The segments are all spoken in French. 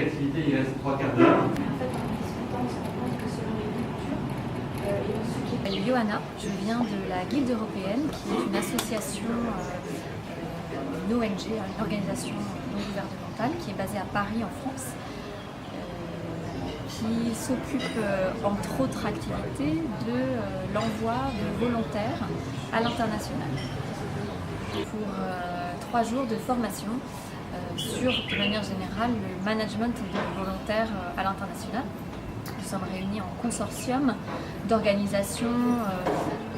l'activité, il reste 3/4 d'heure. En fait, en discutant, on se rend compte que selon les cultures, je m'appelle Johanna, je viens de la Guilde européenne, qui est une association, une ONG, une organisation non gouvernementale qui est basée à Paris en France, qui s'occupe entre autres activités de l'envoi de volontaires à l'international pour 3 jours de formation sur, de manière générale, le management de volontaires à l'international. Nous sommes réunis en consortium d'organisations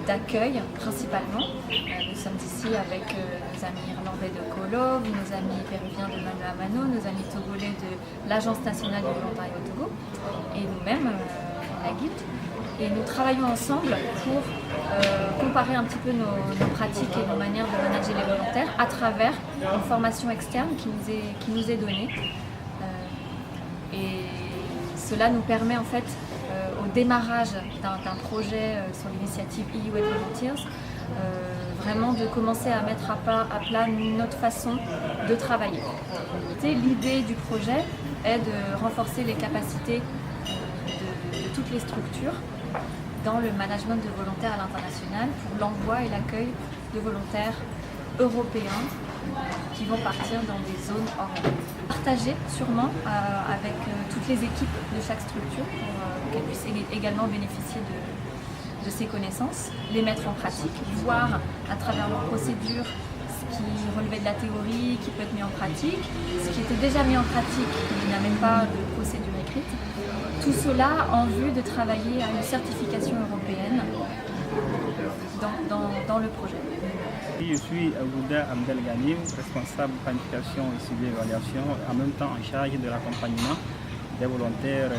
d'accueil principalement. Nous sommes ici avec nos amis irlandais de Kolov, nos amis péruviens de Mano a Mano, nos amis togolais de l'Agence nationale du volontariat au Togo et nous-mêmes, la Guilde. Et nous travaillons ensemble pour comparer un petit peu nos pratiques et nos manières de manager les volontaires à travers une formation externe qui nous est donnée. Et cela nous permet en fait, au démarrage d'un projet sur l'initiative EU Aid Volunteers, vraiment de commencer à mettre à plat notre façon de travailler. L'idée du projet est de renforcer les capacités de toutes les structures dans le management de volontaires à l'international pour l'envoi et l'accueil de volontaires européens qui vont partir dans des zones hors Europe. Partager sûrement avec toutes les équipes de chaque structure pour qu'elles puissent également bénéficier de ces connaissances, les mettre en pratique, voir à travers leurs procédures ce qui relevait de la théorie, qui peut être mis en pratique, ce qui était déjà mis en pratique, il n'y a même pas de procédure écrite. Tout cela en vue de travailler à une certification européenne dans le projet. Je suis Aouda Abdel Ghanim, responsable planification et suivi évaluation, en même temps en charge de l'accompagnement des volontaires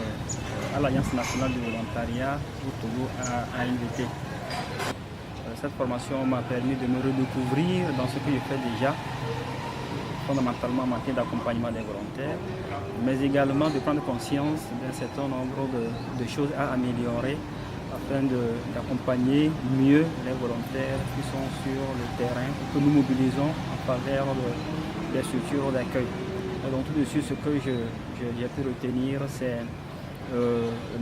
à l'Alliance nationale du volontariat au Togo à ANVT. Cette formation m'a permis de me redécouvrir dans ce que je fais déjà, fondamentalement en matière d'accompagnement des volontaires, mais également de prendre conscience d'un certain nombre de choses à améliorer afin d'accompagner mieux les volontaires qui sont sur le terrain, que nous mobilisons en faveur des structures d'accueil. Donc tout de suite, ce que j'ai pu retenir, c'est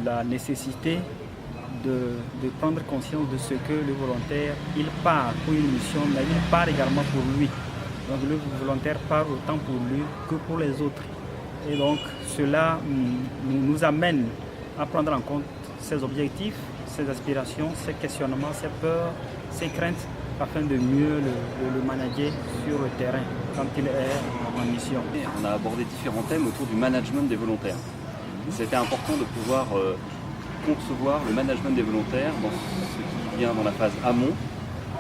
la nécessité de prendre conscience de ce que le volontaire, il part pour une mission, mais il part également pour lui. Donc le volontaire part autant pour lui que pour les autres. Et donc cela nous amène à prendre en compte ses objectifs, ses aspirations, ses questionnements, ses peurs, ses craintes, afin de mieux le manager sur le terrain quand il est en mission. On a abordé différents thèmes autour du management des volontaires. C'était important de pouvoir concevoir le management des volontaires dans ce qui vient dans la phase amont,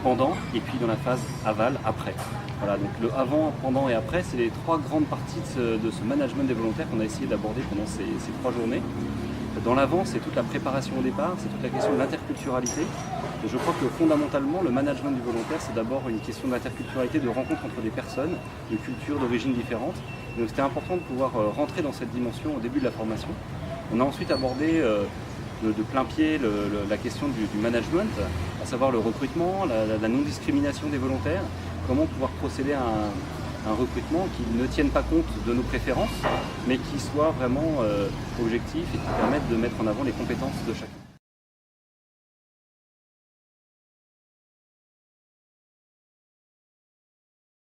pendant et puis dans la phase aval, après. Voilà, donc le avant, pendant et après, c'est les 3 grandes parties de ce management des volontaires qu'on a essayé d'aborder pendant ces 3 journées. Dans l'avant, c'est toute la préparation au départ, c'est toute la question de l'interculturalité. Et je crois que fondamentalement, le management du volontaire, c'est d'abord une question d'interculturalité, de rencontre entre des personnes, de cultures, d'origines différentes. Donc c'était important de pouvoir rentrer dans cette dimension au début de la formation. On a ensuite abordé de plein pied la question du management, à savoir le recrutement, la non-discrimination des volontaires, comment pouvoir procéder à un recrutement qui ne tienne pas compte de nos préférences, mais qui soit vraiment objectif et qui permette de mettre en avant les compétences de chacun.